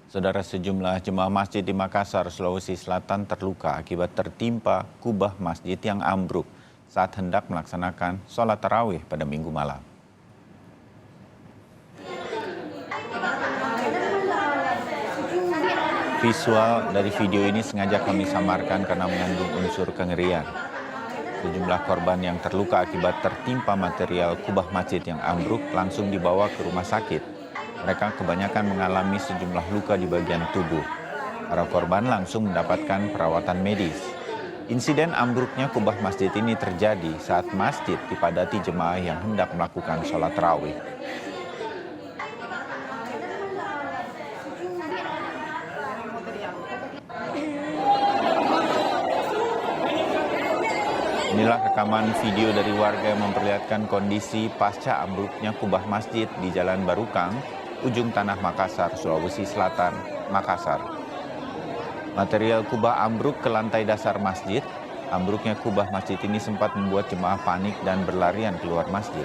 Saudara, sejumlah jemaah masjid di Makassar, Sulawesi Selatan terluka akibat tertimpa kubah masjid yang ambruk saat hendak melaksanakan sholat tarawih pada Minggu malam. Visual dari video ini sengaja kami samarkan karena mengandung unsur kengerian. Sejumlah korban yang terluka akibat tertimpa material kubah masjid yang ambruk langsung dibawa ke rumah sakit. Mereka kebanyakan mengalami sejumlah luka di bagian tubuh. Para korban langsung mendapatkan perawatan medis. Insiden ambruknya kubah masjid ini terjadi saat masjid dipadati jemaah yang hendak melakukan sholat tarawih. Inilah rekaman video dari warga yang memperlihatkan kondisi pasca ambruknya kubah masjid di Jalan Barukang, ujung tanah Makassar, Sulawesi Selatan, Makassar. Material kubah ambruk ke lantai dasar masjid. Ambruknya kubah masjid ini sempat membuat jemaah panik dan berlarian keluar masjid.